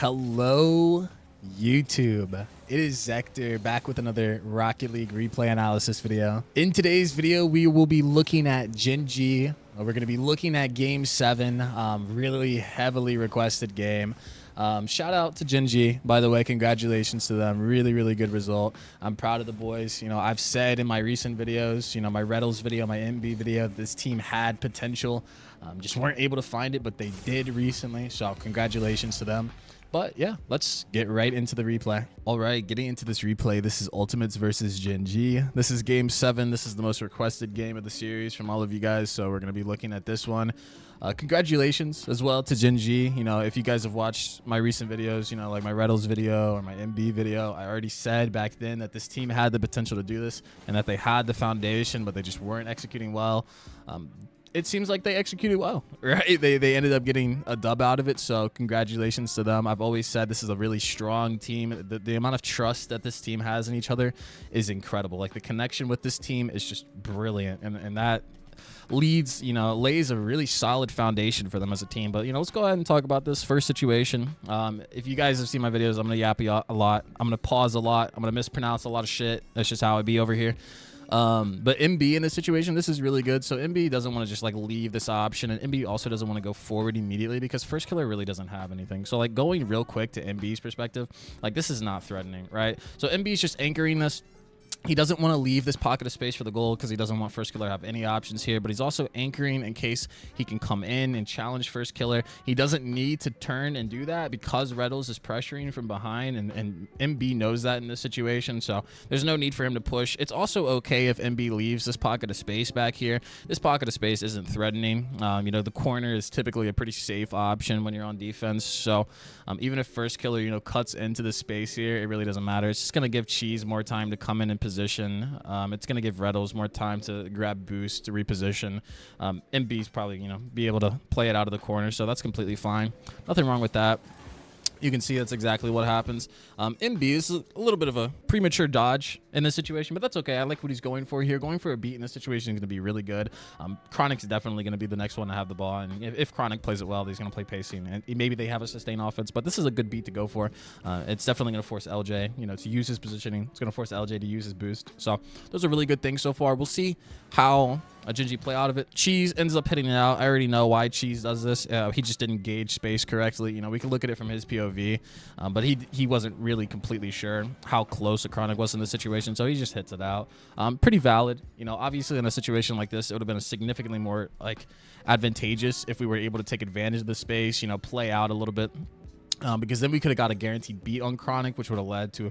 Hello, YouTube. It is Zector back with another Rocket League replay analysis video. In today's video, we will be looking at Gen.G. We're going to be looking at Game 7, really heavily requested game. Shout out to Gen.G, by the way. Congratulations to them. Really good result. I'm proud of the boys. You know, I've said in my recent videos, you know, my Reddles video, my MB video, this team had potential. Just weren't able to find it, but they did recently. So congratulations to them. But yeah, let's get right into the replay. All right, getting into this replay, this is Ultimates versus Gen.G. This is Game 7. This is the most requested game of the series from all of you guys, so we're going to be looking at this one. Congratulations as well to Gen.G. You know, if you guys have watched my recent videos, you know, like my Reddles video or my MB video, I already said back then that this team had the potential to do this and that they had the foundation, but they just weren't executing well. It seems like they executed well, right? They ended up getting a dub out of it, so congratulations to them. I've always said this is a really strong team. The amount of trust that this team has in each other is incredible. Like, the connection with this team is just brilliant, and that leads, you know, lays a really solid foundation for them as a team. But, you know, let's go ahead and talk about this first situation. If you guys have seen my videos, I'm gonna yap a lot. I'm gonna pause a lot. I'm gonna mispronounce a lot of shit. That's just how it be over here. But MB in this situation, this is really good. So MB doesn't want to just like leave this option, and MB also doesn't want to go forward immediately because first killer really doesn't have anything. So like going real quick to MB's perspective, like this is not threatening, right? So MB is just anchoring this. He doesn't want to leave this pocket of space for the goal because he doesn't want first killer to have any options here, but he's also anchoring in case he can come in and challenge first killer. He doesn't need to turn and do that because Reddles is pressuring from behind, and MB knows that in this situation, so there's no need for him to push. It's also okay if MB leaves this pocket of space back here. This pocket of space isn't threatening. You know, the corner is typically a pretty safe option when you're on defense, so even if first killer, you know, cuts into the space here, it really doesn't matter. It's just going to give Cheese more time to come in and position. It's going to give Reddles more time to grab boost, to reposition. MB's probably, you know, be able to play it out of the corner, so that's completely fine. Nothing wrong with that. You can see that's exactly what happens. MB is a little bit of a premature dodge in this situation, but that's okay. I like what he's going for here. Going for a beat in this situation is going to be really good. Chronic's definitely going to be the next one to have the ball, and if Chronic plays it well, he's going to play pacing, and maybe they have a sustained offense, but this is a good beat to go for. It's definitely going to force LJ, you know, to use his positioning. It's going to force LJ to use his boost. So those are really good things so far. We'll see how Gen.G play out of it. Cheese ends up hitting it out. I already know why Cheese does this. He just didn't gauge space correctly. You know, we can look at it from his POV, but he wasn't really completely sure how close a Chronic was in this situation, so he just hits it out. Pretty valid. You know, obviously in a situation like this, it would have been a significantly more like advantageous if we were able to take advantage of the space, you know, play out a little bit. Because then we could have got a guaranteed beat on Chronic, which would have led to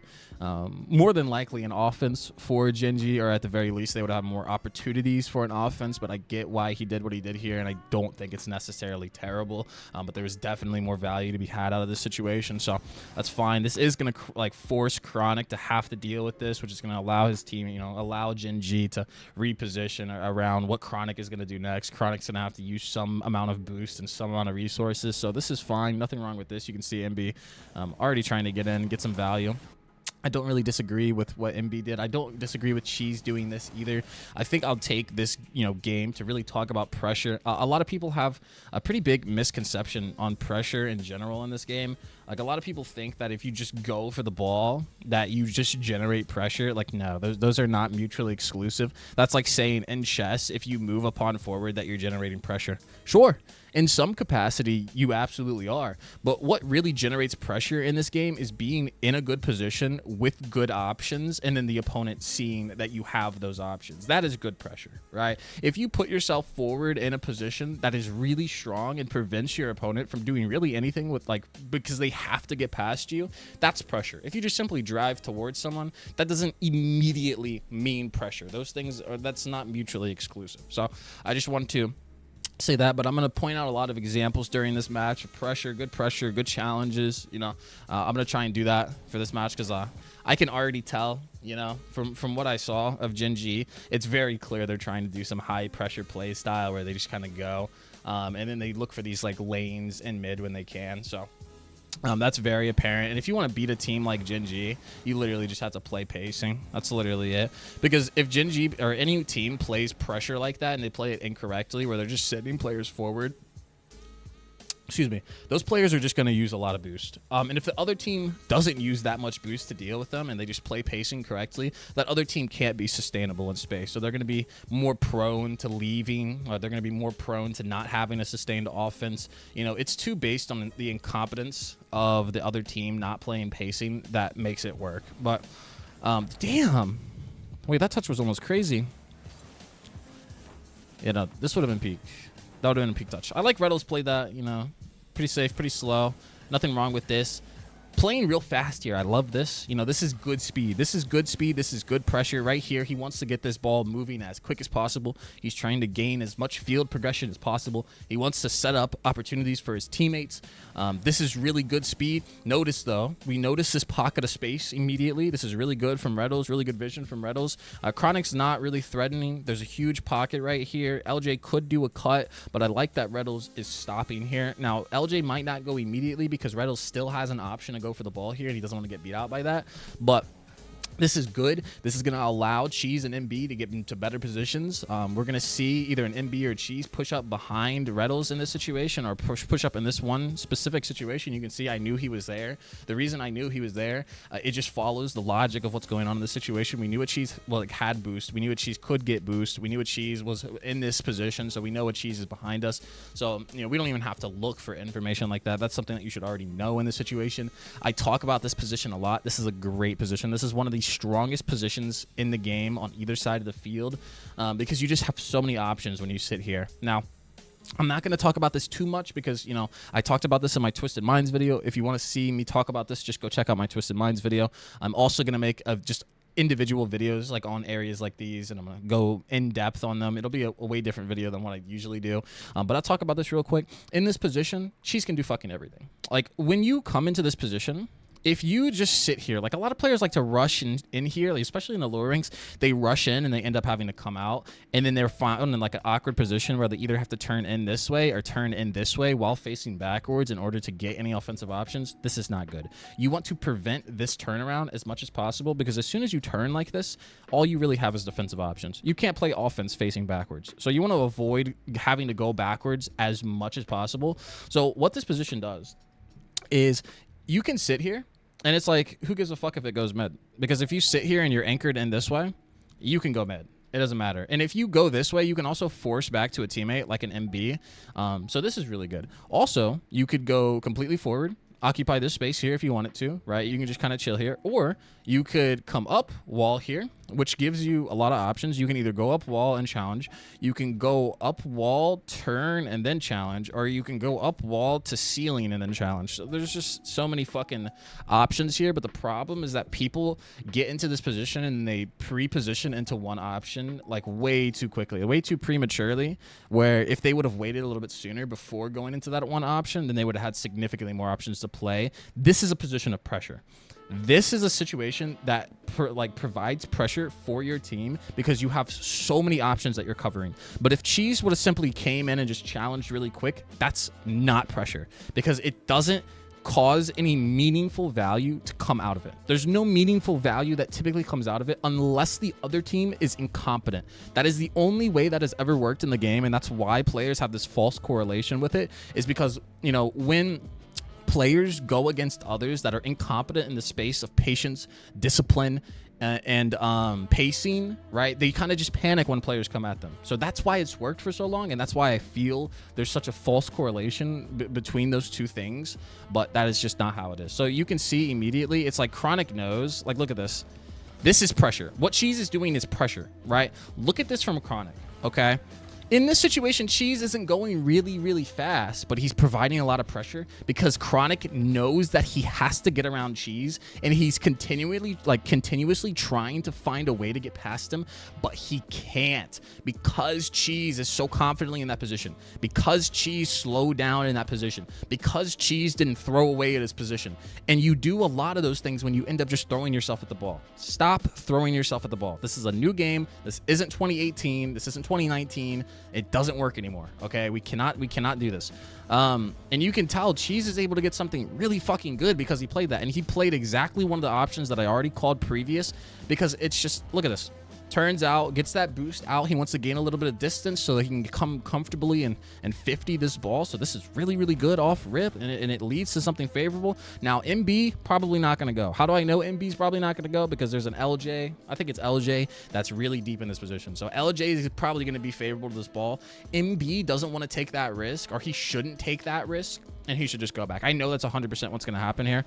more than likely an offense for Gen.G, or at the very least, they would have more opportunities for an offense. But I get why he did what he did here, and I don't think it's necessarily terrible. But there was definitely more value to be had out of this situation, so that's fine. This is going to like force Chronic to have to deal with this, which is going to allow his team, you know, allow Gen.G to reposition around what Chronic is going to do next. Chronic's going to have to use some amount of boost and some amount of resources, so this is fine. Nothing wrong with this. You can see MB already trying to get in, get some value. I don't really disagree with what MB did. I don't disagree with Cheese doing this either. I think I'll take this, you know, game to really talk about pressure. A lot of people have a pretty big misconception on pressure in general in this game. Like, a lot of people think that if you just go for the ball, that you just generate pressure. Like, no, those are not mutually exclusive. That's like saying in chess, if you move upon forward, that you're generating pressure. Sure, in some capacity, you absolutely are. But what really generates pressure in this game is being in a good position with good options, and then the opponent seeing that you have those options. That is good pressure, right? If you put yourself forward in a position that is really strong and prevents your opponent from doing really anything with, like, because they have to get past you, that's pressure. If you just simply drive towards someone, that doesn't immediately mean pressure. Those things are, that's not mutually exclusive. So I just want to say that, but I'm going to point out a lot of examples during this match of pressure, good challenges. You know, I'm going to try and do that for this match because I can already tell, you know, from what I saw of Gen.G, it's very clear they're trying to do some high pressure play style where they just kind of go and then they look for these like lanes in mid when they can. So that's very apparent. And if you want to beat a team like Gen.G, you literally just have to play pacing. That's literally it. Because if Gen.G or any team plays pressure like that and they play it incorrectly, where they're just sending players forward excuse me, those players are just going to use a lot of boost. And if the other team doesn't use that much boost to deal with them and they just play pacing correctly, that other team can't be sustainable in space. So they're going to be more prone to leaving. They're going to be more prone to not having a sustained offense. You know, it's too based on the incompetence of the other team not playing pacing that makes it work. But damn. Wait, that touch was almost crazy. You know, this would have been peak. That would have been a peak touch. I like Reddles played that, you know, pretty safe, pretty slow. Nothing wrong with this. Playing real fast here. I love this. You know, this is good speed. This is good speed. This is good pressure right here. He wants to get this ball moving as quick as possible. He's trying to gain as much field progression as possible. He wants to set up opportunities for his teammates. This is really good speed. Notice, though, we notice this pocket of space immediately. This is really good from Reddles. Really good vision from Reddles. Chronic's not really threatening. There's a huge pocket right here. LJ could do a cut, but I like that Reddles is stopping here. Now, LJ might not go immediately because Reddles still has an option to go for the ball here and he doesn't want to get beat out by that, but this is good. This is going to allow Cheese and MB to get into better positions. We're going to see either an MB or Cheese push up behind Reddles in this situation, or push up in this one specific situation. You can see I knew he was there. The reason I knew he was there, it just follows the logic of what's going on in this situation. We knew a Cheese had boost. We knew a Cheese could get boost. We knew a Cheese was in this position, so we know a Cheese is behind us. So, you know, we don't even have to look for information like that. That's something that you should already know in this situation. I talk about this position a lot. This is a great position. This is one of the strongest positions in the game on either side of the field, because you just have so many options when you sit here. Now, I'm not going to talk about this too much because, you know, I talked about this in my Twisted Minds video. If you want to see me talk about this, just go check out my Twisted Minds video. I'm also going to make just individual videos like on areas like these, and I'm going to go in depth on them. It'll be a way different video than what I usually do. But I'll talk about this real quick. In this position, Cheese can do fucking everything. Like when you come into this position, if you just sit here, like a lot of players like to rush in here, like especially in the lower ranks, they rush in and they end up having to come out, and then they're found in like an awkward position where they either have to turn in this way or turn in this way while facing backwards in order to get any offensive options. This is not good. You want to prevent this turnaround as much as possible, because as soon as you turn like this, all you really have is defensive options. You can't play offense facing backwards. So you want to avoid having to go backwards as much as possible. So what this position does is you can sit here, and it's like, who gives a fuck if it goes mid? Because if you sit here and you're anchored in this way, you can go mid. It doesn't matter. And if you go this way, you can also force back to a teammate like an MB. So this is really good. Also, you could go completely forward, occupy this space here if you wanted to, right? You can just kind of chill here. Or you could come up wall here, which gives you a lot of options. You can either go up wall and challenge. You can go up wall, turn, and then challenge. Or you can go up wall to ceiling and then challenge. So there's just so many fucking options here. But the problem is that people get into this position and they pre-position into one option like way too quickly, way too prematurely, where if they would have waited a little bit sooner before going into that one option, then they would have had significantly more options to play. This is a position of pressure. This is a situation that provides pressure for your team because you have so many options that you're covering. But if Cheese would have simply came in and just challenged really quick, that's not pressure, because it doesn't cause any meaningful value to come out of it. There's no meaningful value that typically comes out of it unless the other team is incompetent. That is the only way that has ever worked in the game, and that's why players have this false correlation with it, is because, you know, when players go against others that are incompetent in the space of patience, discipline, and pacing, right? They kind of just panic when players come at them. So that's why it's worked for so long, and that's why I feel there's such a false correlation between those two things, but that is just not how it is. So you can see immediately, it's like Chronic knows, like look at this. This is pressure. What Cheese is doing is pressure, right? Look at this from Chronic, okay? In this situation, Cheese isn't going really, really fast, but he's providing a lot of pressure because Chronic knows that he has to get around Cheese, and he's continuously trying to find a way to get past him, but he can't because Cheese is so confidently in that position, because Cheese slowed down in that position, because Cheese didn't throw away at his position. And you do a lot of those things when you end up just throwing yourself at the ball. Stop throwing yourself at the ball. This is a new game. This isn't 2018. This isn't 2019. It doesn't work anymore. Okay, we cannot do this. And you can tell Cheese is able to get something really fucking good because he played that, and he played exactly one of the options that I already called previous, because it's just, look at this. turns out, gets that boost out. He wants to gain a little bit of distance so that he can come comfortably and 50 this ball. So this is really, really good off rip, and it leads to something favorable. Now, MB probably not going to go. How do I know MB's probably not going to go? Because there's an LJ. I think it's LJ that's really deep in this position. So LJ is probably going to be favorable to this ball. MB doesn't want to take that risk, or he shouldn't take that risk, and he should just go back. I know that's 100% what's going to happen here.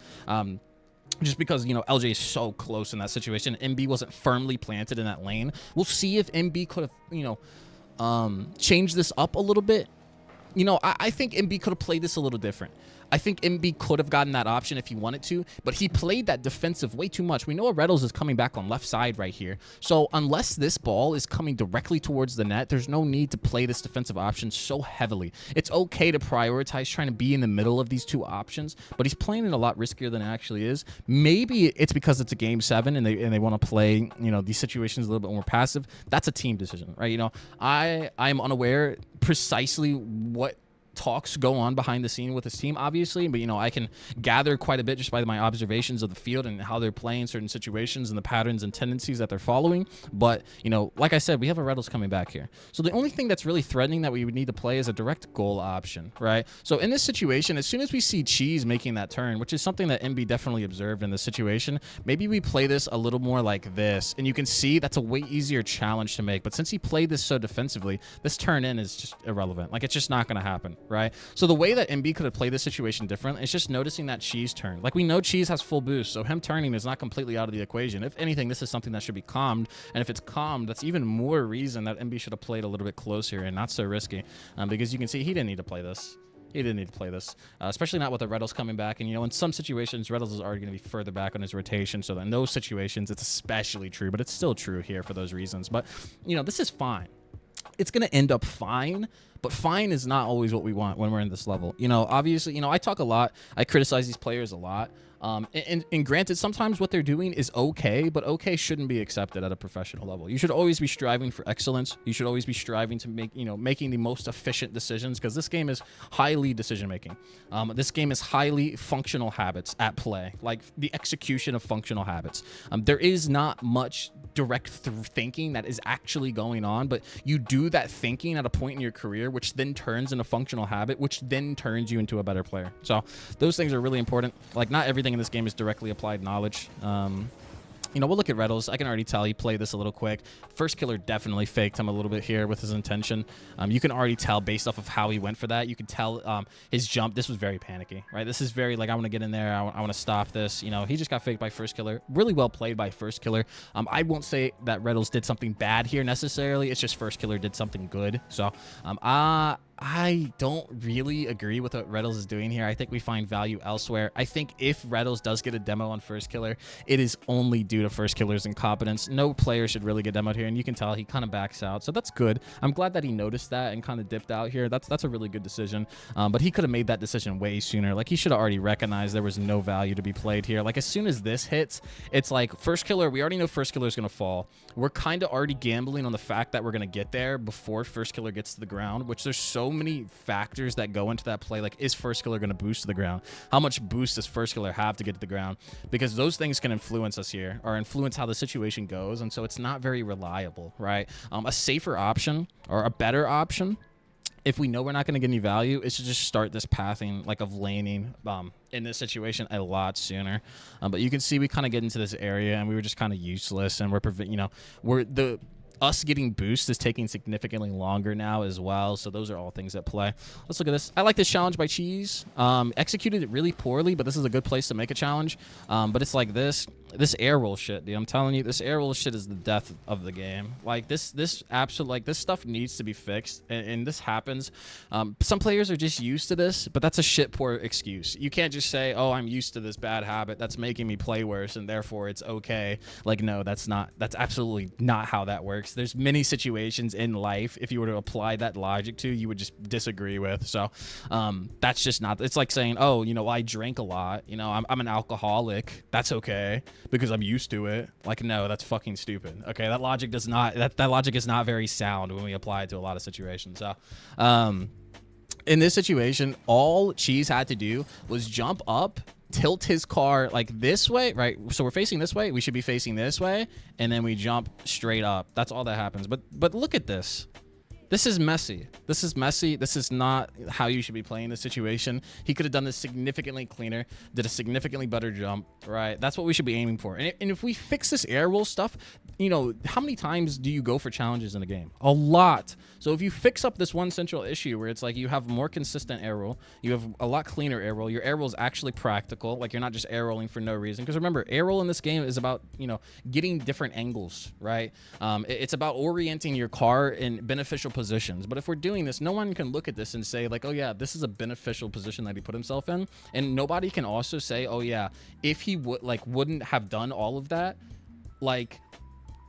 Just because, you know, LJ is so close in that situation. MB wasn't firmly planted in that lane. We'll see if MB could have, you know, changed this up a little bit. You know, I think MB could have played this a little different. I think MB could have gotten that option if he wanted to, but he played that defensive way too much. We know Reynolds is coming back on left side right here. So unless this ball is coming directly towards the net, there's no need to play this defensive option so heavily. It's okay to prioritize trying to be in the middle of these two options, but he's playing it a lot riskier than it actually is. Maybe it's because it's a game 7 and they want to play, you know, these situations a little bit more passive. That's a team decision, right? You know, I'm unaware precisely what talks go on behind the scene with his team, obviously, but you know, I can gather quite a bit just by my observations of the field and how they're playing certain situations and the patterns and tendencies that they're following. But you know, like I said, we have a Reynolds coming back here, so the only thing that's really threatening that we would need to play is a direct goal option, right? So in this situation, as soon as we see Cheese making that turn, which is something that MB definitely observed in this situation, maybe we play this a little more like this, and you can see that's a way easier challenge to make. But since he played this so defensively, this turn in is just irrelevant. Like, it's just not going to happen, right? So the way that MB could have played this situation different is just noticing that Cheese turn. Like, we know Cheese has full boost, so him turning is not completely out of the equation. If anything, this is something that should be calmed, and if it's calmed, that's even more reason that MB should have played a little bit closer and not so risky, because you can see he didn't need to play this. He didn't need to play this, especially not with the Reynolds coming back. And, you know, in some situations, Reynolds is already going to be further back on his rotation. So in those situations, it's especially true, but it's still true here for those reasons. But, you know, this is fine. It's going to end up fine, but fine is not always what we want when we're in this level. You know, obviously, you know, I talk a lot. I criticize these players a lot. And granted, sometimes what they're doing is okay, but okay shouldn't be accepted at a professional level. You should always be striving for excellence. You should always be striving to make, you know, making the most efficient decisions, because this game is highly decision making. This game is highly functional habits at play, like the execution of functional habits. There is not much direct thinking that is actually going on, but you do that thinking at a point in your career, which then turns into functional habit, which then turns you into a better player. So those things are really important. Like, not everything in this game is directly applied knowledge. You know, we'll look at Reynolds. I can already tell he played this a little quick. First killer definitely faked him a little bit here with his intention. You can already tell based off of how he went for that. You can tell his jump. This was very panicky, right? This is very like, I want to get in there. I want to stop this. You know, he just got faked by first killer. Really well played by first killer. I won't say that Reynolds did something bad here necessarily. It's just first killer did something good. So I don't really agree with what Reynolds is doing here. I think we find value elsewhere. I think if Reynolds does get a demo on first killer, it is only due to first killer's incompetence. No player should really get demoed here, and you can tell he kind of backs out. So that's good. I'm glad that he noticed that and kind of dipped out here. That's a really good decision. But he could have made that decision way sooner. Like, he should have already recognized there was no value to be played here. Like, as soon as this hits, it's like first killer, we already know first killer is going to fall. We're kind of already gambling on the fact that we're going to get there before first killer gets to the ground, which there's so many factors that go into that play. Like, is first killer going to boost to the ground? How much boost does first killer have to get to the ground? Because those things can influence us here, or influence how the situation goes, and so it's not very reliable, right? A safer option, or a better option, if we know we're not going to get any value, is to just start this pathing, like, of laning in this situation a lot sooner. But you can see we kind of get into this area and we were just kind of useless, and us getting boost is taking significantly longer now as well. So those are all things at play. Let's look at this. I like this challenge by Cheese. Executed it really poorly, but this is a good place to make a challenge. But it's like this air roll shit, dude. I'm telling you, this air roll shit is the death of the game. Like, this stuff needs to be fixed, and this happens. Some players are just used to this, but that's a shit poor excuse. You can't just say, oh, I'm used to this bad habit that's making me play worse, and therefore it's okay. Like, no, that's absolutely not how that works. There's many situations in life, if you were to apply that logic to, you would just disagree with. So that's just not, it's like saying, oh, you know, I drink a lot, you know, I'm an alcoholic, that's okay because I'm used to it. Like, no, that's fucking stupid. Okay, that logic does not, that logic is not very sound when we apply it to a lot of situations. So in this situation, all Cheese had to do was jump up tilt his car like this way, right? So we're facing this way. We should be facing this way. And then we jump straight up. That's all that happens. But look at this. This is messy. This is messy. This is not how you should be playing this situation. He could have done this significantly cleaner, did a significantly better jump, right? That's what we should be aiming for. And if we fix this air roll stuff, you know, how many times do you go for challenges in a game? A lot. So if you fix up this one central issue where it's like you have more consistent air roll, you have a lot cleaner air roll, your air roll is actually practical, like you're not just air rolling for no reason. Because remember, air roll in this game is about, you know, getting different angles, right? It's about orienting your car in beneficial positions. But if we're doing this, no one can look at this and say like, oh yeah, this is a beneficial position that he put himself in. And nobody can also say, oh yeah, if he would wouldn't have done all of that, like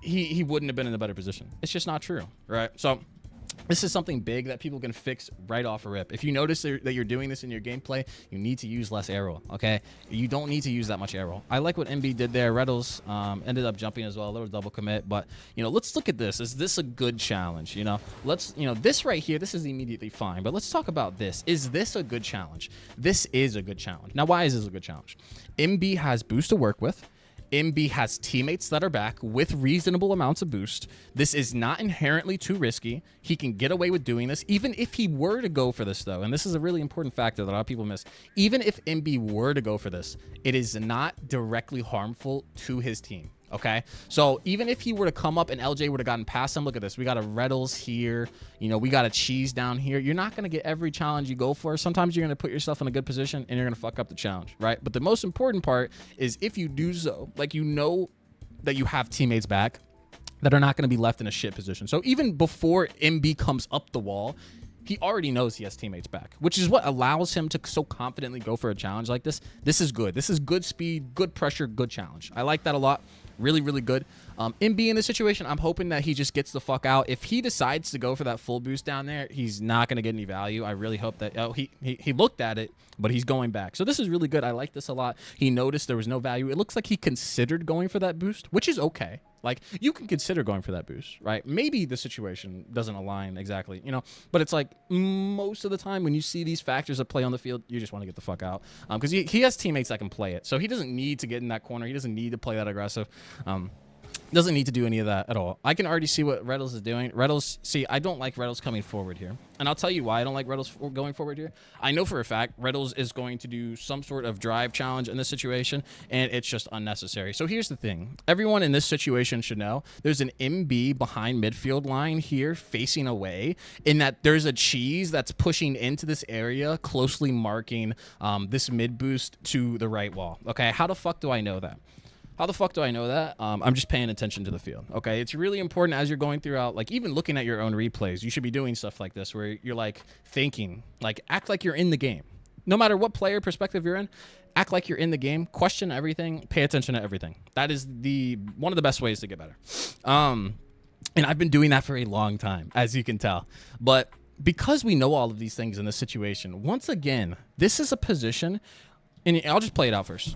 he wouldn't have been in a better position. It's just not true, right? So this is something big that people can fix right off a rip. If you notice that you're doing this in your gameplay, you need to use less air roll, okay? You don't need to use that much air roll. I like what MB did there. Reddles ended up jumping as well, a little double commit. But, you know, let's look at this. Is this a good challenge? You know, this right here, this is immediately fine. But let's talk about this. Is this a good challenge? This is a good challenge. Now, why is this a good challenge? MB has boost to work with. MB has teammates that are back with reasonable amounts of boost. This is not inherently too risky. He can get away with doing this. Even if he were to go for this, though, and this is a really important factor that a lot of people miss, even if MB were to go for this, it is not directly harmful to his team. Okay, so even if he were to come up and LJ would have gotten past him, look at this. We got a Reddles here. You know, we got a Cheese down here. You're not going to get every challenge you go for. Sometimes you're going to put yourself in a good position and you're going to fuck up the challenge, right? But the most important part is if you do so, like, you know that you have teammates back that are not going to be left in a shit position. So even before MB comes up the wall, he already knows he has teammates back, which is what allows him to so confidently go for a challenge like this. This is good. This is good speed, good pressure, good challenge. I like that a lot. Really, really good. MB in this situation, I'm hoping that he just gets the fuck out. If he decides to go for that full boost down there, he's not going to get any value. I really hope that he looked at it, but he's going back. So this is really good. I like this a lot. He noticed there was no value. It looks like he considered going for that boost, which is okay. Like, you can consider going for that boost, right? Maybe the situation doesn't align exactly, you know, but it's like most of the time when you see these factors at play on the field, you just want to get the fuck out because he has teammates that can play it. So he doesn't need to get in that corner. He doesn't need to play that aggressive. Doesn't need to do any of that at all. I can already see what Reddles is doing. Reddles, see, I don't like Reddles coming forward here. And I'll tell you why I don't like Reddles going forward here. I know for a fact Reddles is going to do some sort of drive challenge in this situation, and it's just unnecessary. So here's the thing. Everyone in this situation should know there's an MB behind midfield line here facing away, in that there's a Cheese that's pushing into this area, closely marking this mid boost to the right wall. Okay, how the fuck do I know that? How the fuck do I know that? I'm just paying attention to the field, okay? It's really important as you're going throughout, like, even looking at your own replays, you should be doing stuff like this where you're, like, thinking, like, act like you're in the game. No matter what player perspective you're in, act like you're in the game, question everything, pay attention to everything. That is one of the best ways to get better. And I've been doing that for a long time, as you can tell. But because we know all of these things in this situation, once again, this is a position, and I'll just play it out first.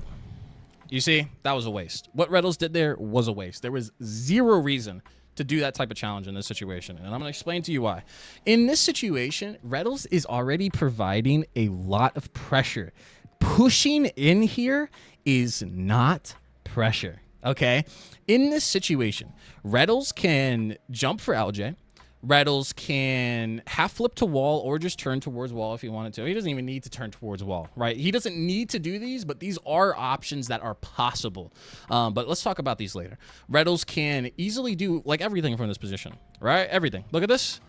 You see, that was a waste. What Reddles did there was a waste. There was zero reason to do that type of challenge in this situation. And I'm going to explain to you why. In this situation, Reddles is already providing a lot of pressure. Pushing in here is not pressure, okay? In this situation, Reddles can jump for LJ. Reddles can half flip to wall or just turn towards wall if he wanted to. He doesn't even need to turn towards wall, right? He doesn't need to do these, but these are options that are possible. But let's talk about these later. Reddles can easily do like everything from this position, right? Everything. Look at this.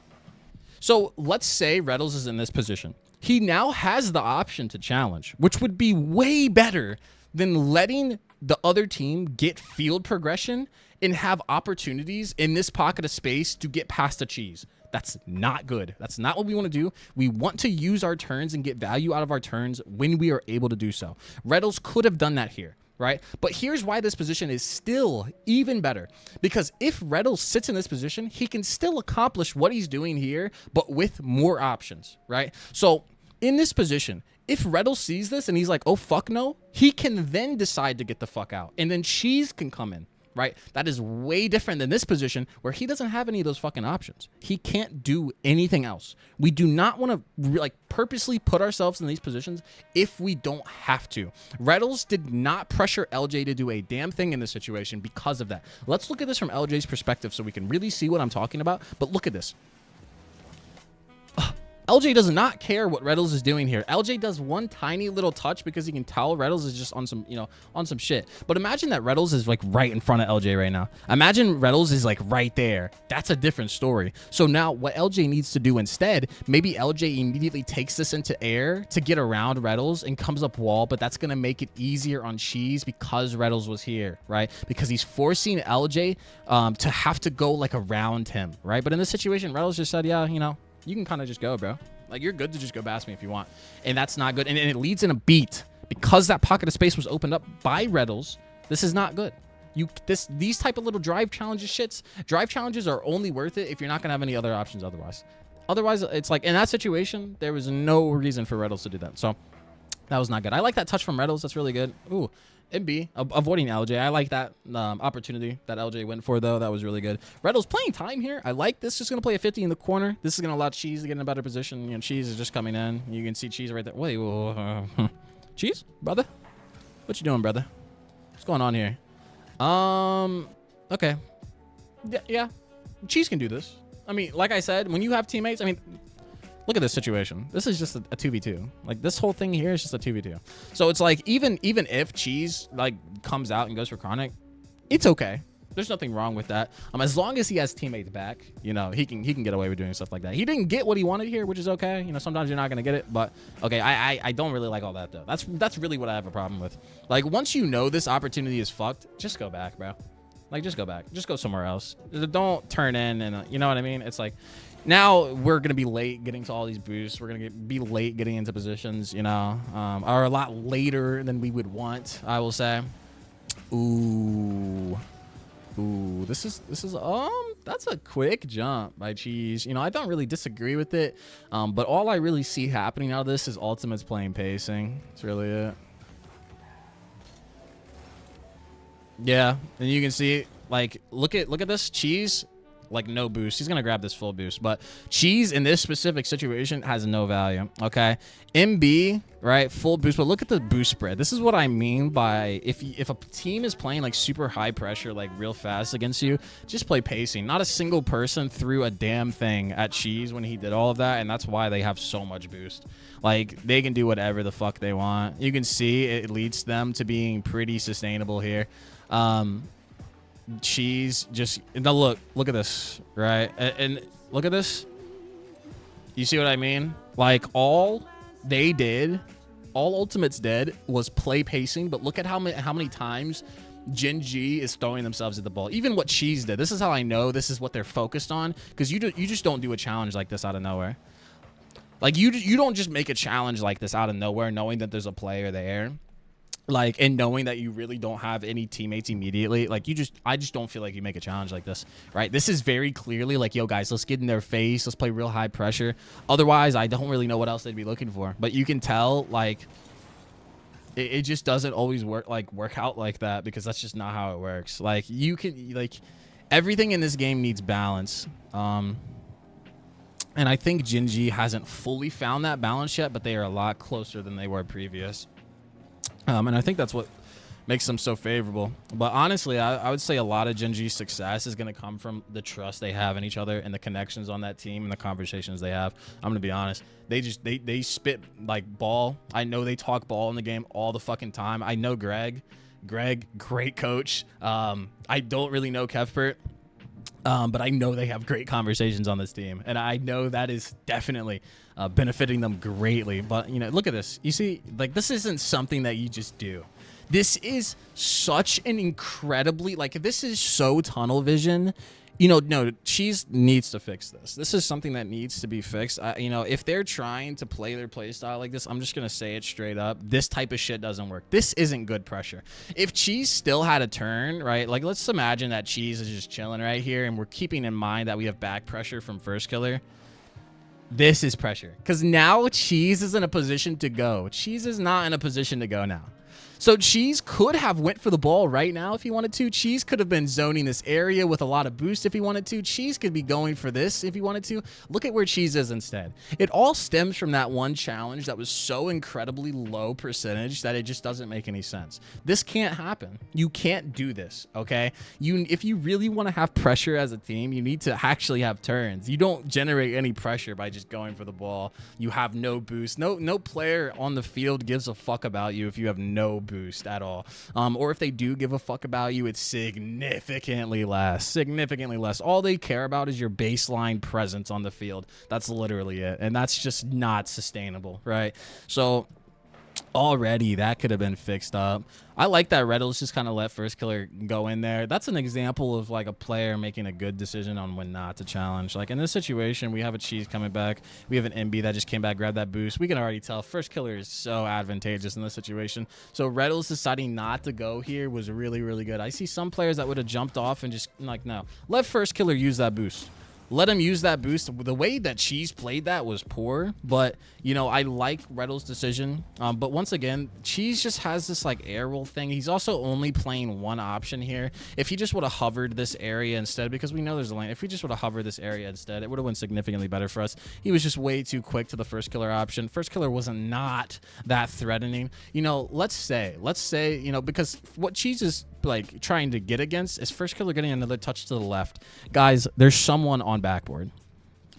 So let's say Reddles is in this position. He now has the option to challenge, which would be way better than letting the other team get field progression and have opportunities in this pocket of space to get past a Cheese. That's not good. That's not what we want to do. We want to use our turns and get value out of our turns when we are able to do so. Reddles could have done that here, right? But here's why this position is still even better. Because if Reddles sits in this position, he can still accomplish what he's doing here, but with more options, right? So in this position, if Reddles sees this and he's like, oh, fuck no, he can then decide to get the fuck out. And then Cheese can come in. right? That is way different than this position where he doesn't have any of those fucking options. He can't do anything else. We do not want to like purposely put ourselves in these positions if we don't have to. Reynolds did not pressure LJ to do a damn thing in this situation because of that. Let's look at this from LJ's perspective so we can really see what I'm talking about. But look at this. LJ does not care what Reynolds is doing here. LJ does one tiny little touch because he can tell Reynolds is just on some, you know, on some shit. But imagine that Reynolds is like right in front of LJ right now. Imagine Reynolds is like right there. That's a different story. So now what LJ needs to do instead, maybe LJ immediately takes this into air to get around Reynolds and comes up wall, but that's going to make it easier on Cheese because Reynolds was here, right? Because he's forcing LJ to have to go like around him, right? But in this situation, Reynolds just said, yeah, you know, you can kind of just go, bro. Like, you're good to just go past me if you want. And that's not good. And it leads in a beat. Because that pocket of space was opened up by Reynolds, this is not good. These type of little drive challenges drive challenges are only worth it if you're not going to have any other options otherwise. Otherwise, it's like, in that situation, there was no reason for Reynolds to do that. So, that was not good. I like that touch from Reynolds. That's really good. Ooh. MB avoiding LJ. I like that opportunity that LJ went for, though. That was really good. Reynolds playing time here. I like this. Just going to play a 50 in the corner. This is going to allow Cheese to get in a better position. You know, Cheese is just coming in. You can see Cheese right there. Wait, Cheese, brother? What you doing, brother? What's going on here? Okay. Yeah. Cheese can do this. I mean, like I said, when you have teammates, I mean, look at this situation. This is just a 2v2. Like, this whole thing here is just a 2v2. So it's like, even if Cheese like comes out and goes for Chronic, it's okay. There's nothing wrong with that. As long as he has teammates back, you know, he can get away with doing stuff like that. He didn't get what he wanted here, which is okay. You know, sometimes you're not gonna get it, but okay. I don't really like all that though. That's really what I have a problem with. Like, once you know this opportunity is fucked, just go back, bro. Like, just go back. Just go somewhere else. Don't turn in and you know what I mean? It's like, now we're going to be late getting to all these boosts. We're going to be late getting into positions, you know, or a lot later than we would want, I will say. Ooh, this is that's a quick jump by Cheese. You know, I don't really disagree with it. But all I really see happening out of this is Ultimate's playing pacing. That's really it. Yeah. And you can see, like, look at this. Cheese, like, no boost. He's gonna grab this full boost, but Cheese in this specific situation has no value. Okay, MB, right, full boost, but look at the boost spread. This is what I mean by if a team is playing like super high pressure, like real fast against you, just play pacing. Not a single person threw a damn thing at Cheese when he did all of that, and that's why they have so much boost. Like, they can do whatever the fuck they want. You can see it leads them to being pretty sustainable here. Cheese just now look at this, right? And look at this. You see what I mean? Like, all they did, all Ultimates did was play pacing, but look at how many times Gen.G is throwing themselves at the ball. Even what Cheese did. This is how I know this is what they're focused on, because you just don't do a challenge like this out of nowhere. Like, you don't just make a challenge like this out of nowhere knowing that there's a player there. Like, and knowing that you really don't have any teammates immediately. Like, I just don't feel like you make a challenge like this, right? This is very clearly like, yo, guys, let's get in their face. Let's play real high pressure. Otherwise, I don't really know what else they'd be looking for. But you can tell, like, it just doesn't always work out like that, because that's just not how it works. Like, you can, like, everything in this game needs balance. And I think Gen.G hasn't fully found that balance yet, but they are a lot closer than they were previous. And I think that's what makes them so favorable. But honestly, I would say a lot of Gen.G's success is going to come from the trust they have in each other and the connections on that team and the conversations they have. I'm going to be honest. They spit like ball. I know they talk ball in the game all the fucking time. I know Greg, great coach. I don't really know Kevpert. But I know they have great conversations on this team, and I know that is definitely benefiting them greatly. But, you know, look at this. You see, like, this isn't something that you just do. This is such an incredibly, like, this is so tunnel vision. You know, no, Cheese needs to fix this. This is something that needs to be fixed. You know, if they're trying to play their play style like this, I'm just going to say it straight up. This type of shit doesn't work. This isn't good pressure. If Cheese still had a turn, right, like, let's imagine that Cheese is just chilling right here, and we're keeping in mind that we have back pressure from First Killer. This is pressure, because now Cheese is in a position to go. Cheese is not in a position to go now. So Cheese could have went for the ball right now if he wanted to. Cheese could have been zoning this area with a lot of boost if he wanted to. Cheese could be going for this if he wanted to. Look at where Cheese is instead. It all stems from that one challenge that was so incredibly low percentage that it just doesn't make any sense. This can't happen. You can't do this, okay? If you really want to have pressure as a team, you need to actually have turns. You don't generate any pressure by just going for the ball. You have no boost. No player on the field gives a fuck about you if you have no boost at all. Or if they do give a fuck about you, it's significantly less. All they care about is your baseline presence on the field. That's literally it. And that's just not sustainable, right? So already that could have been fixed up. I like that Reynolds just kind of let First Killer go in there. That's an example of like a player making a good decision on when not to challenge. Like in this situation, we have a Cheese coming back. We have an MB that just came back, grabbed that boost. We can already tell First Killer is so advantageous in this situation. So Reynolds deciding not to go here was really, really good. I see some players that would have jumped off and just like, no, let First Killer use that boost. Let him use that boost. The way that Cheese played that was poor, but, you know, I like Reynolds' decision. But once again, Cheese just has this, like, air roll thing. He's also only playing one option here. If he just would have hovered this area instead, because we know there's a lane, if he just would have hovered this area instead, it would have went significantly better for us. He was just way too quick to the First Killer option. First Killer was not that threatening. You know, let's say, you know, because what Cheese is like trying to get against is First Killer getting another touch to the left. Guys, there's someone on backboard,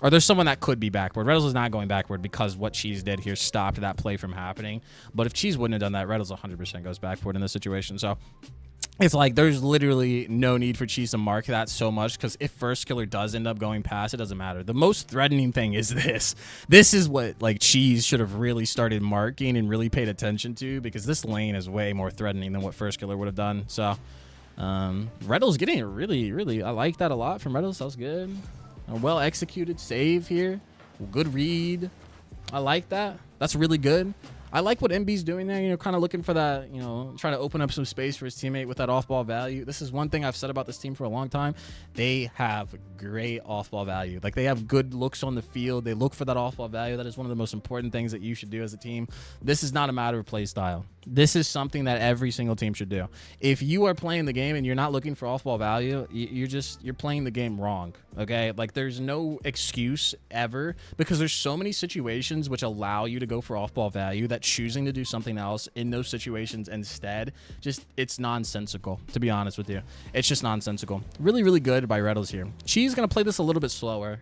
or there's someone that could be backboard. Reynolds is not going backboard because what Cheese did here stopped that play from happening. But if Cheese wouldn't have done that, Reynolds 100% goes backboard in this situation. So it's like there's literally no need for Cheese to mark that so much, because if First Killer does end up going past, it doesn't matter. The most threatening thing is this. This is what like Cheese should have really started marking and really paid attention to, because this lane is way more threatening than what First Killer would have done. So Reynolds getting it really, I like that a lot from Reynolds. That was good. A well executed save here. Good read. I like that. That's really good. I like what MB's doing there, you know, kind of looking for that, you know, trying to open up some space for his teammate with that off-ball value. This is one thing I've said about this team for a long time. They have great off-ball value. Like, they have good looks on the field. They look for that off-ball value. That is one of the most important things that you should do as a team. This is not a matter of play style. This is something that every single team should do. If you are playing the game and you're not looking for off-ball value, you're playing the game wrong, okay? Like, there's no excuse ever, because there's so many situations which allow you to go for off-ball value that choosing to do something else in those situations instead, just, it's nonsensical, to be honest with you. It's just nonsensical. Really, really good by Reynolds here. Cheese gonna play this a little bit slower.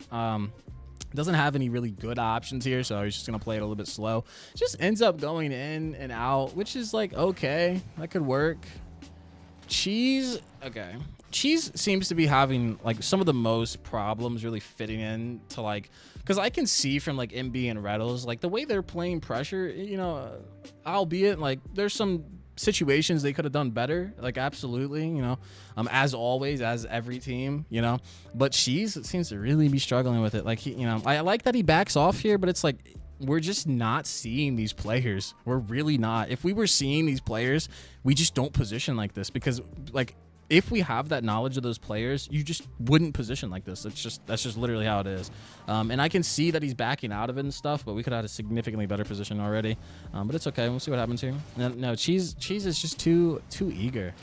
Doesn't have any really good options here, so he's just gonna play it a little bit slow. Just ends up going in and out, which is like, okay, that could work. Cheese, okay. Cheese seems to be having like some of the most problems really fitting in to, like, because I can see from like MB and Reynolds, like the way they're playing pressure, you know, albeit like there's some situations they could have done better, like, absolutely, you know, as always, as every team, you know, but Cheese seems to really be struggling with it. Like, he, you know, I like that he backs off here, but it's like, we're just not seeing these players. We're really not. If we were seeing these players, we just don't position like this, because like, if we have that knowledge of those players, you just wouldn't position like this. That's just literally how it is. And I can see that he's backing out of it and stuff, but we could have had a significantly better position already. But it's okay. We'll see what happens here. No, Cheese is just too eager.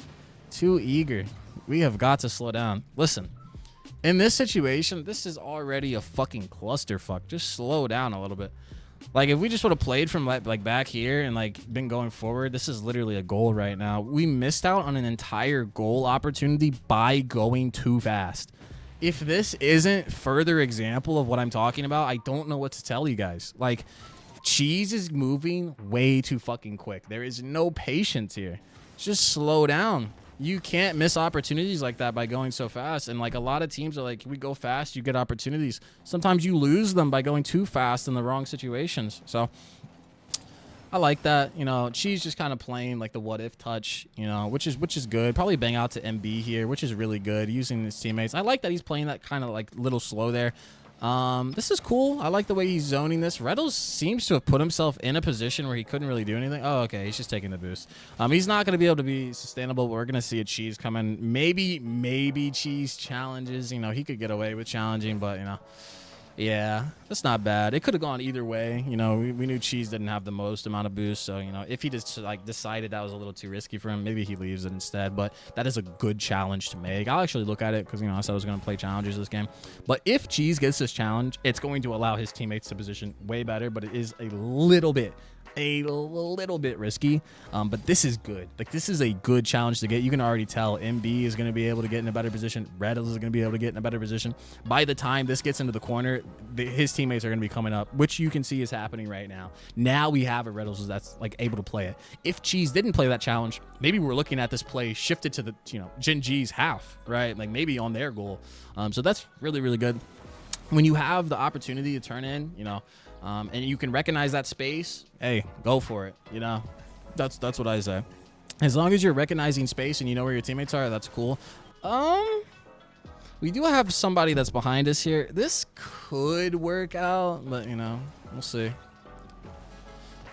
Too eager. We have got to slow down. Listen, in this situation, this is already a fucking clusterfuck. Just slow down a little bit. Like, if we just would have played from like back here and like been going forward, this is literally a goal right now. We missed out on an entire goal opportunity by going too fast. If this isn't further example of what I'm talking about, I don't know what to tell you guys. Like, Cheese is moving way too fucking quick. There is no patience here. Just slow down. You can't miss opportunities like that by going so fast. And like, a lot of teams are like, we go fast, you get opportunities. Sometimes you lose them by going too fast in the wrong situations. So I like that. You know, Cheese just kind of playing like the what if touch, you know, which is good. Probably bang out to MB here, which is really good, using his teammates. I like that he's playing that kind of like little slow there. This is cool. I like the way he's zoning this. Reynolds seems to have put himself in a position where he couldn't really do anything. Oh, okay. He's just taking the boost. He's not going to be able to be sustainable. But we're going to see a Cheese come in. Maybe Cheese challenges. You know, he could get away with challenging, but, you know, Yeah, that's not bad. It could have gone either way. You know, we knew Cheese didn't have the most amount of boost. So, you know, if he just like decided that was a little too risky for him, maybe he leaves it instead. But that is a good challenge to make. I'll actually look at it because, you know, I said I was going to play challenges this game. But if Cheese gets this challenge, it's going to allow his teammates to position way better. But it is a little bit risky, but this is good. Like, this is a good challenge to get. You can already tell MB is going to be able to get in a better position. Reddles is going to be able to get in a better position. By the time this gets into the corner, his teammates are going to be coming up, which you can see is happening right now. Now we have a Reddles that's like able to play it. If Cheese didn't play that challenge, maybe we're looking at this play shifted to the, you know, Gen.G's half, right? Like maybe on their goal. So that's really, really good. When you have the opportunity to turn in, you know, and you can recognize that space, hey, go for it. You know, that's what I say. As long as you're recognizing space and you know where your teammates are, that's cool. We do have somebody that's behind us here. This could work out, but, you know, we'll see.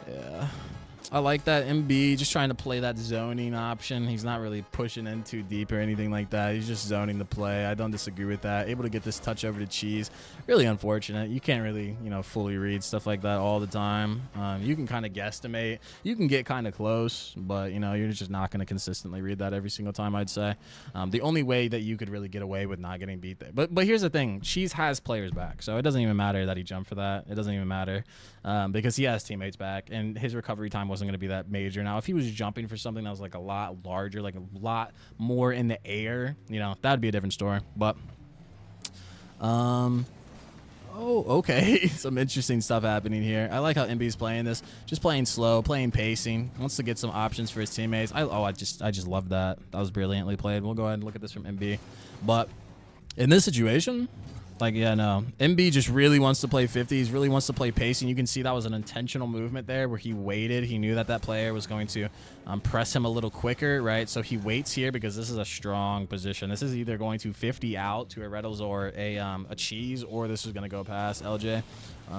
Yeah. I like that MB just trying to play that zoning option. He's not really pushing in too deep or anything like that. He's just zoning the play. I don't disagree with that. Able to get this touch over to Cheese. Really unfortunate. You can't really, you know, fully read stuff like that all the time. You can kind of guesstimate. You can get kind of close, but, you know, you're just not going to consistently read that every single time, I'd say. The only way that you could really get away with not getting beat there. But here's the thing. Cheese has players back, so it doesn't even matter that he jumped for that. It doesn't even matter because he has teammates back, and his recovery time wasn't going to be that major. Now, if he was jumping for something that was like a lot larger, like a lot more in the air, you know, that'd be a different story. But oh, okay. Some interesting stuff happening here. I like how MB's playing this, just playing slow, playing pacing, wants to get some options for his teammates. I just love that. That was brilliantly played. We'll go ahead and look at this from MB. But in this situation, like, yeah, no. MB just really wants to play 50s, really wants to play pacing. You can see that was an intentional movement there where he waited. He knew that that player was going to press him a little quicker, right? So he waits here because this is a strong position. This is either going to 50 out to a Reddles or a Cheese, or this is going to go past LJ.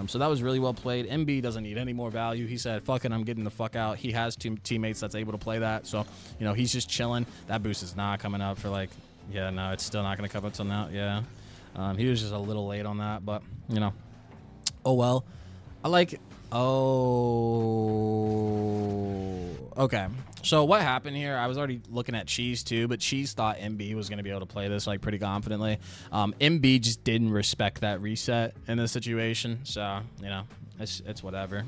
So that was really well played. MB doesn't need any more value. He said, fuck it, I'm getting the fuck out. He has two teammates that's able to play that. So, you know, he's just chilling. That boost is not coming up for, like, yeah, no, it's still not going to come up till now. Yeah. He was just a little late on that, but, you know, oh, well. I like, oh, okay. So what happened here, I was already looking at Cheese too, but Cheese thought MB was going to be able to play this, like, pretty confidently. MB just didn't respect that reset in this situation, so, you know, it's whatever.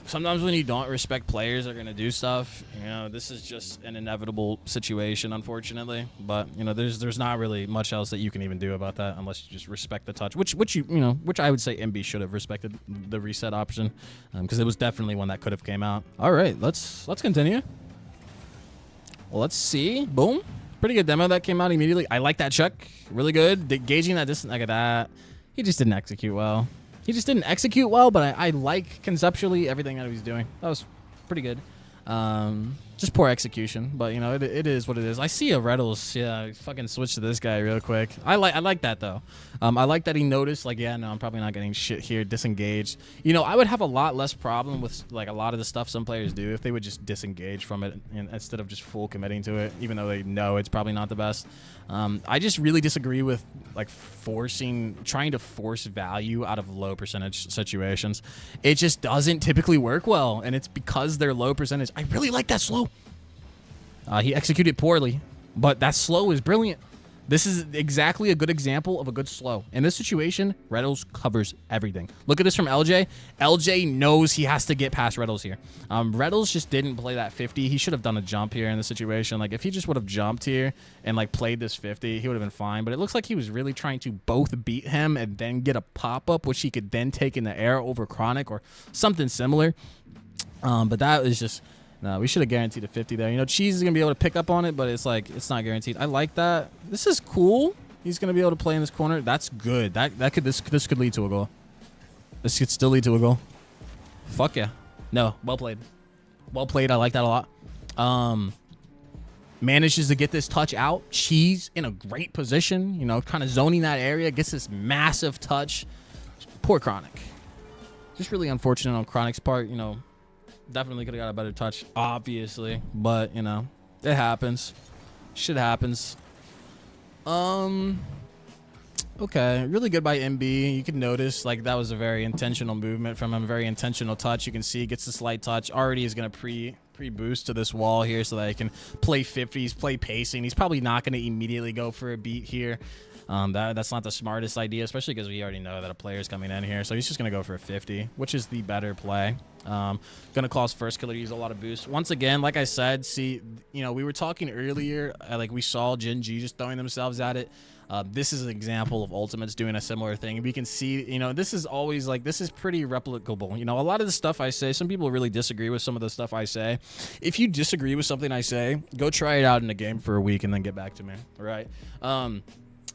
Sometimes when you don't respect players are going to do stuff, you know, this is just an inevitable situation, unfortunately. But, you know, there's not really much else that you can even do about that unless you just respect the touch, which I would say MB should have respected the reset option, because it was definitely one that could have came out. All right, let's continue. Well, let's see. Boom. Pretty good demo that came out immediately. I like that check. Really good. Gauging that distance. Look at that. He just didn't execute well. He just didn't execute well, but I like conceptually everything that he was doing. That was pretty good. Just poor execution, but, you know, it is what it is. I see a Reddles. Yeah, fucking switch to this guy real quick. I like that, though. I like that he noticed, like, yeah, no, I'm probably not getting shit here, disengaged. You know, I would have a lot less problem with, like, a lot of the stuff some players do if they would just disengage from it instead of just full committing to it, even though they know it's probably not the best. I just really disagree with, like, trying to force value out of low percentage situations. It just doesn't typically work well, and it's because they're low percentage. I really like that slow. He executed poorly, but that slow is brilliant. This is exactly a good example of a good slow. In this situation, Reddles covers everything. Look at this from LJ. LJ knows he has to get past Reddles here. Reddles just didn't play that 50. He should have done a jump here in the situation. Like, if he just would have jumped here and, like, played this 50, he would have been fine. But it looks like he was really trying to both beat him and then get a pop-up, which he could then take in the air over Chronic or something similar. But that is just... No, we should have guaranteed a 50 there. You know, Cheese is going to be able to pick up on it, but it's like, it's not guaranteed. I like that. This is cool. He's going to be able to play in this corner. That's good. This could lead to a goal. This could still lead to a goal. Fuck yeah. No, well played. Well played. I like that a lot. Manages to get this touch out. Cheese in a great position, you know, kind of zoning that area. Gets this massive touch. Poor Chronic. Just really unfortunate on Chronic's part, you know. Definitely could have got a better touch, obviously, but, you know, it happens. Shit happens. Okay, really good by MB. You can notice like that was a very intentional movement from him, very intentional touch. You can see he gets the slight touch. Already is going to pre-boost to this wall here so that he can play 50s, play pacing. He's probably not going to immediately go for a beat here. That's not the smartest idea, especially because we already know that a player's coming in here. So he's just going to go for a 50, which is the better play. Going to cause first killer to use a lot of boost. Once again, like I said, see, you know, we were talking earlier, like we saw Gen.G just throwing themselves at it. This is an example of ultimates doing a similar thing. We can see, you know, this is always like, this is pretty replicable. You know, a lot of the stuff I say, some people really disagree with some of the stuff I say. If you disagree with something I say, go try it out in a game for a week and then get back to me, right?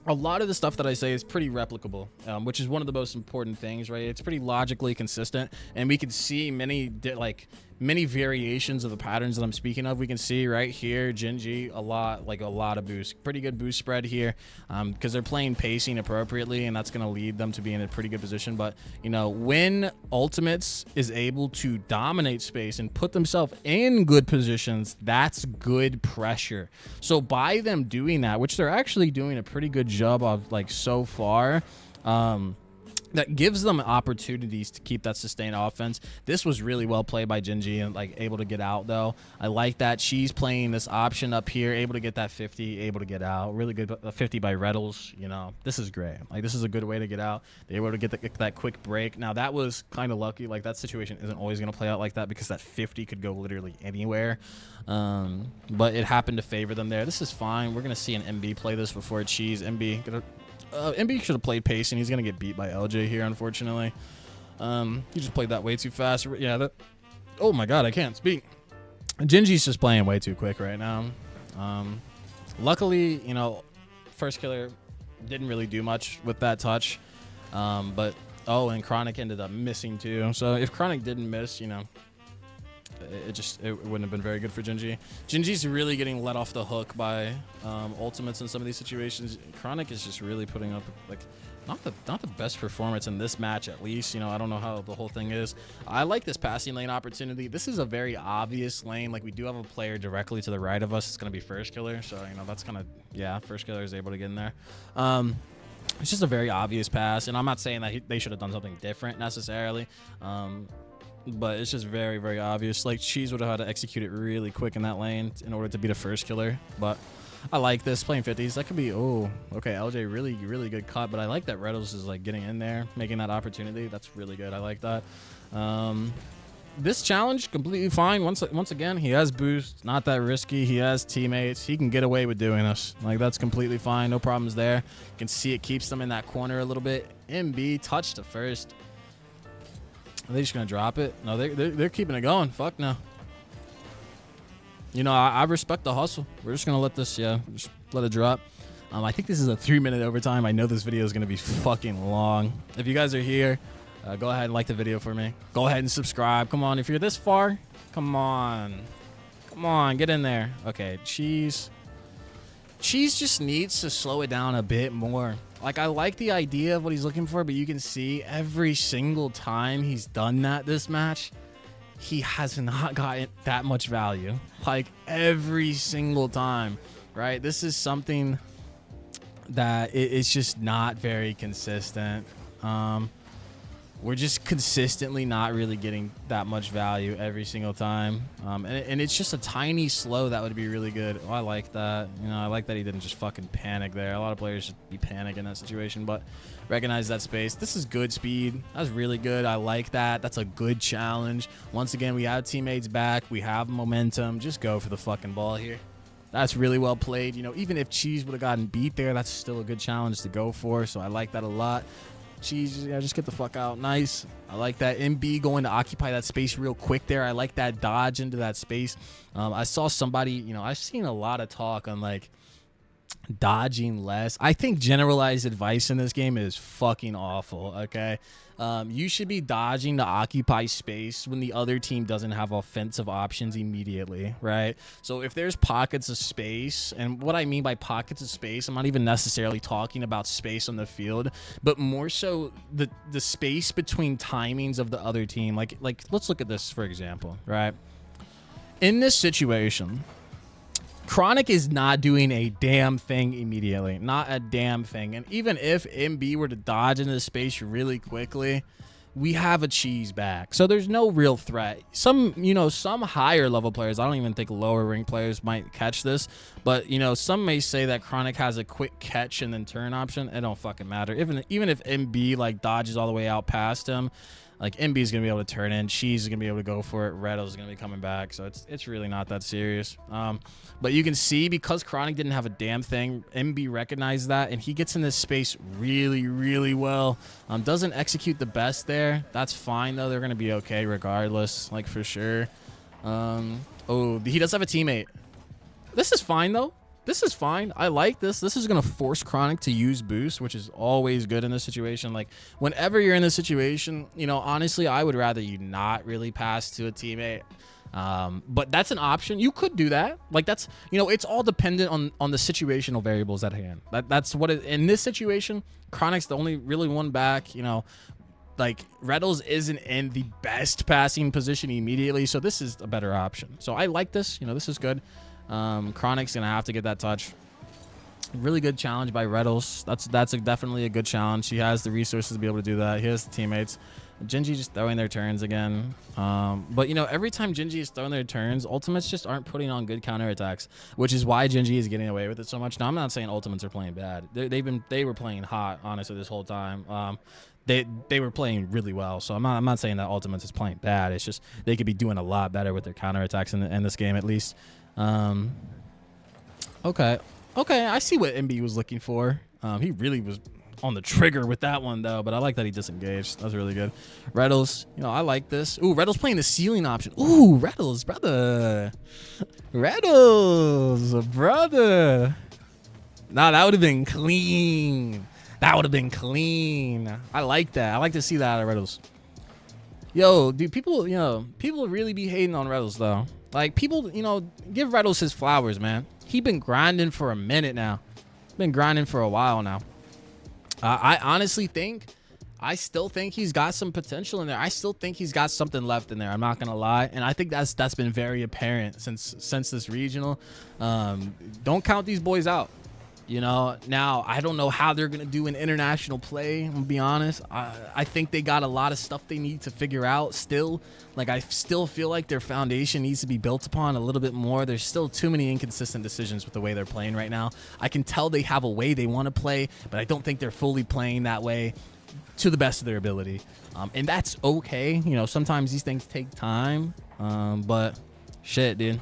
A lot of the stuff that I say is pretty replicable, which is one of the most important things, right? It's pretty logically consistent, and we can see many variations of the patterns that I'm speaking of. We can see right here, Gen.G, a lot of boost, pretty good boost spread here, because they're playing pacing appropriately, and that's going to lead them to be in a pretty good position. But you know, when Ultimates is able to dominate space and put themselves in good positions, that's good pressure. So by them doing that, which they're actually doing a pretty good job of, like, so far, that gives them opportunities to keep that sustained offense. This was really well played by Gen.G and like able to get out though. I like that she's playing this option up here, able to get that 50, able to get out. Really good 50 by Reddles. You know, this is great. Like, this is a good way to get out. They were able to get that quick break. Now that was kind of lucky. Like, that situation isn't always going to play out like that because that 50 could go literally anywhere. But it happened to favor them there. This is fine. We're going to see an MB play this before Cheese. MB should have played pacing. He's going to get beat by LJ here, unfortunately. He just played that way too fast. Yeah, oh my god, I can't speak. Gen.G's just playing way too quick right now. Luckily, you know, first killer didn't really do much with that touch. But, oh, and Chronic ended up missing too. So if Chronic didn't miss, you know, it wouldn't have been very good for Gen.G. Gen.G's really getting let off the hook by ultimates in some of these situations. Chronic is just really putting up, like, not the best performance in this match, at least. You know, I don't know how the whole thing is. I like this passing lane opportunity. This is a very obvious lane. Like, we do have a player directly to the right of us. It's going to be first killer. So, you know, that's kind of, yeah, first killer is able to get in there. It's just a very obvious pass. And I'm not saying that they should have done something different necessarily. But it's just very, very obvious. Like, Cheese would have had to execute it really quick in that lane in order to be the first killer. But I like this, playing 50s. That could be, oh, okay, LJ, really, really good cut. But I like that Reddles is, like, getting in there, making that opportunity. That's really good. I like that. This challenge, completely fine. Once again, he has boost. Not that risky. He has teammates. He can get away with doing this. Like, that's completely fine. No problems there. You can see it keeps them in that corner a little bit. MB, touch to first. Are they just gonna drop it? No, they're keeping it going. Fuck no. You know, I respect the hustle. We're just gonna let this, yeah, just let it drop. I think this is a 3-minute overtime. I know this video is gonna be fucking long. If you guys are here, go ahead and like the video for me. Go ahead and subscribe. Come on, if you're this far, come on, get in there. Okay, Cheese just needs to slow it down a bit more. Like, I like the idea of what he's looking for, but you can see every single time he's done that this match, he has not gotten that much value. Like, every single time, right? This is something that it's just not very consistent. We're just consistently not really getting that much value every single time. And it's just a tiny slow that would be really good. Oh, I like that. You know, I like that he didn't just fucking panic there. A lot of players should be panicking in that situation, but recognize that space. This is good speed. That's really good. I like that. That's a good challenge. Once again, we have teammates back. We have momentum. Just go for the fucking ball here. That's really well played. You know, even if Cheese would have gotten beat there, that's still a good challenge to go for. So I like that a lot. Cheese, yeah, just get the fuck out. Nice. I like that. MB going to occupy that space real quick there. I like that dodge into that space. I saw somebody, you know, I've seen a lot of talk on, like, dodging less. I think generalized advice in this game is fucking awful, okay? You should be dodging to occupy space when the other team doesn't have offensive options immediately, right? So if there's pockets of space, and what I mean by pockets of space, I'm not even necessarily talking about space on the field, but more so the space between timings of the other team. Like let's look at this, for example, right? In this situation, Chronic is not doing a damn thing immediately. Not a damn thing. And even if MB were to dodge into space really quickly, we have a cheese back. So there's no real threat. Some, you know, some higher level players, I don't even think lower ring players might catch this, but, you know, some may say that Chronic has a quick catch and then turn option. It don't fucking matter. Even if MB like dodges all the way out past him, like MB is gonna be able to turn in, Cheese is gonna be able to go for it, Reddle is gonna be coming back, so it's really not that serious. But you can see, because Chronic didn't have a damn thing, MB recognized that, and he gets in this space really well. Doesn't execute the best there. That's fine though. They're gonna be okay regardless, like for sure. Oh, he does have a teammate. This is fine though. This is fine. I like this. This is going to force Chronic to use boost, which is always good in this situation. Like, whenever you're in this situation, you know, honestly, I would rather you not really pass to a teammate. But that's an option. You could do that. Like, that's, you know, it's all dependent on the situational variables at hand. That's what it, in this situation, Chronic's the only really one back, you know. Like, Reddles isn't in the best passing position immediately, so this is a better option. So I like this. You know, this is good. Chronic's gonna have to get that touch. Really good challenge by Reddles. That's definitely a good challenge. He has the resources to be able to do that. He has the teammates. Gen.G just throwing their turns again. But you know, every time Gen.G is throwing their turns, ultimates just aren't putting on good counterattacks, which is why Gen.G is getting away with it so much. Now, I'm not saying ultimates are playing bad. They were playing hot, honestly, this whole time. They were playing really well, so I'm not saying that ultimates is playing bad. It's just they could be doing a lot better with their counterattacks in this game, at least. Okay, I see what MB was looking for. He really was on the trigger with that one though, but I like that he disengaged. That was really good. Reddles, you know, I like this. Ooh, Reddles playing the ceiling option. Ooh, Reddles, brother. Reddles, brother. Nah, that would have been clean. That would have been clean. I like that. I like to see that out of Reddles. Yo, dude, people, you know, people really be hating on Reddles though. Like, people, you know, give Reddles his flowers, man. He been grinding for a minute now. Been grinding for a while now. I honestly think, I still think he's got some potential in there. I still think he's got something left in there. I'm not gonna lie, and I think that's been very apparent since this regional. Don't count these boys out. You know, now I don't know how they're gonna do in international play. I'm gonna be honest. I think they got a lot of stuff they need to figure out still. Like, I still feel like their foundation needs to be built upon a little bit more. There's still too many inconsistent decisions with the way they're playing right now. I can tell they have a way they want to play, but I don't think they're fully playing that way to the best of their ability. And that's okay. You know, sometimes these things take time. But shit, dude.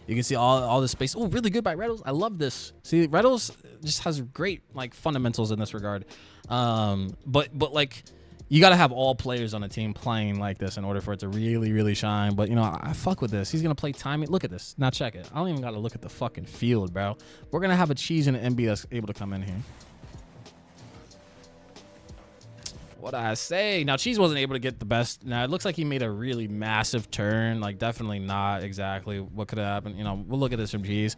You can see all the space. Oh, really good by Reddles. I love this. See, Reddles just has great, like, fundamentals in this regard. But like, you got to have all players on a team playing like this in order for it to really shine. But, you know, I fuck with this. He's going to play timing. Look at this. Now check it. I don't even got to look at the fucking field, bro. We're going to have a Cheese and an MB that's able to come in here. What I say? Now, Cheese wasn't able to get the best. Now, it looks like he made a really massive turn. Like, definitely not exactly what could have happened. You know, we'll look at this from Cheese.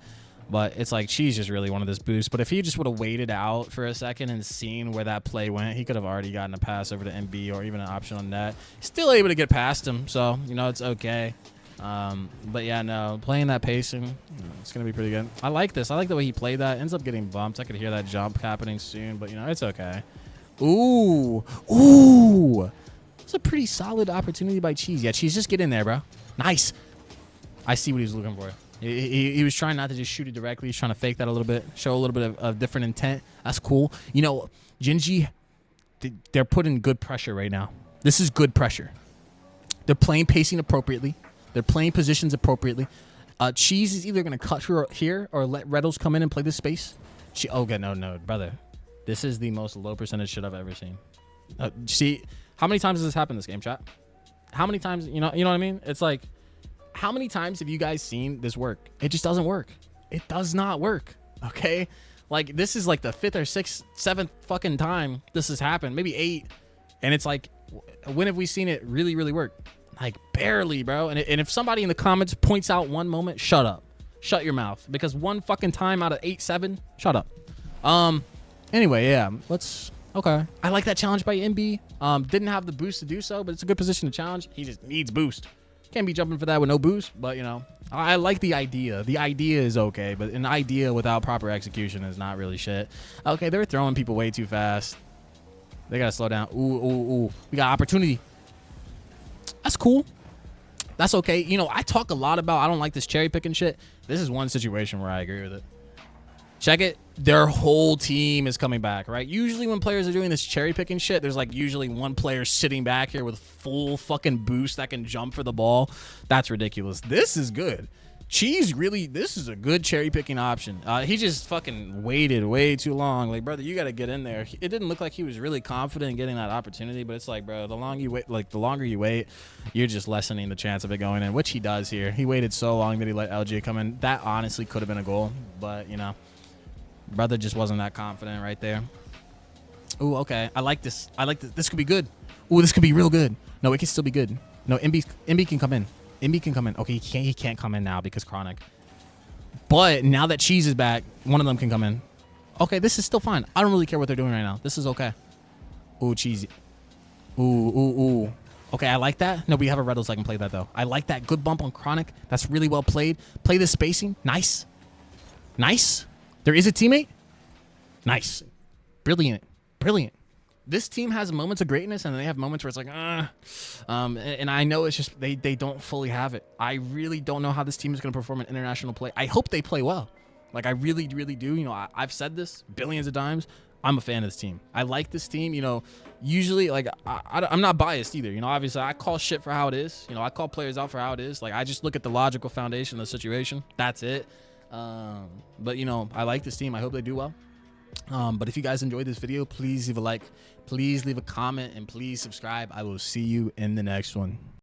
But it's like Cheese just really wanted this boost. But if he just would have waited out for a second and seen where that play went, he could have already gotten a pass over to MB or even an option on net. Still able to get past him. So, you know, it's okay. But yeah, no, playing that pacing, it's going to be pretty good. I like this. I like the way he played that. Ends up getting bumped. I could hear that jump happening soon. But, you know, it's okay. Ooh. It's a pretty solid opportunity by Cheese. Yeah, Cheese, just get in there, bro. Nice. I see what he was looking for. He was trying not to just shoot it directly. He's trying to fake that a little bit, show a little bit of different intent. That's cool. You know, Gen.G, they're putting good pressure right now. This is good pressure. They're playing pacing appropriately. They're playing positions appropriately. Cheese is either going to cut her here or let Reddles come in and play this space. Oh, God, no, brother. This is the most low percentage shit I've ever seen. See, how many times has this happened in this game, chat? How many times, you know what I mean? It's like, how many times have you guys seen this work? It just doesn't work. It does not work, okay? Like, this is like the 5th or 6th, 7th fucking time this has happened, maybe 8. And it's like, when have we seen it really work? Like, barely, bro. And if somebody in the comments points out one moment, shut up. Shut your mouth. Because one fucking time out of 8, 7, shut up. Anyway, yeah, okay. I like that challenge by MB. Didn't have the boost to do so, but it's a good position to challenge. He just needs boost. Can't be jumping for that with no boost, but, you know, I like the idea. The idea is okay, but an idea without proper execution is not really shit. Okay, they're throwing people way too fast. They got to slow down. Ooh, ooh, ooh. We got opportunity. That's cool. That's okay. You know, I talk a lot about I don't like this cherry picking shit. This is one situation where I agree with it. Check it. Their whole team is coming back, right? Usually when players are doing this cherry picking shit, there's like usually one player sitting back here with full fucking boost that can jump for the ball. That's ridiculous. This is good. Cheese really, this is a good cherry picking option. He just fucking waited way too long. Like, brother, you got to get in there. It didn't look like he was really confident in getting that opportunity, but it's like, bro, the longer you wait, you're just lessening the chance of it going in, which he does here. He waited so long that he let LG come in. That honestly could have been a goal, but you know, brother just wasn't that confident right there. Ooh, okay. I like this. I like this. This could be good. Ooh, this could be real good. No, it can still be good. No, MB can come in. MB can come in. Okay, he can't come in now because Chronic. But now that Cheese is back, one of them can come in. Okay, this is still fine. I don't really care what they're doing right now. This is okay. Ooh, Cheesy. Ooh, ooh, ooh. Okay, I like that. No, we have a Red so I can play that, though. I like that. Good bump on Chronic. That's really well played. Play this spacing. Nice. Nice. There is a teammate. Nice. Brilliant. Brilliant. This team has moments of greatness, and they have moments where it's like, and I know it's just they don't fully have it. I really don't know how this team is going to perform in international play. I hope they play well. Like, I really, really do. You know, I've said this billions of times. I'm a fan of this team. I like this team. You know, usually, like, I'm not biased either. You know, obviously, I call shit for how it is. You know, I call players out for how it is. Like, I just look at the logical foundation of the situation. That's it. But, you know, I like this team. I hope they do well. But if you guys enjoyed this video, please leave a like, please leave a comment, and please subscribe. I will see you in the next one.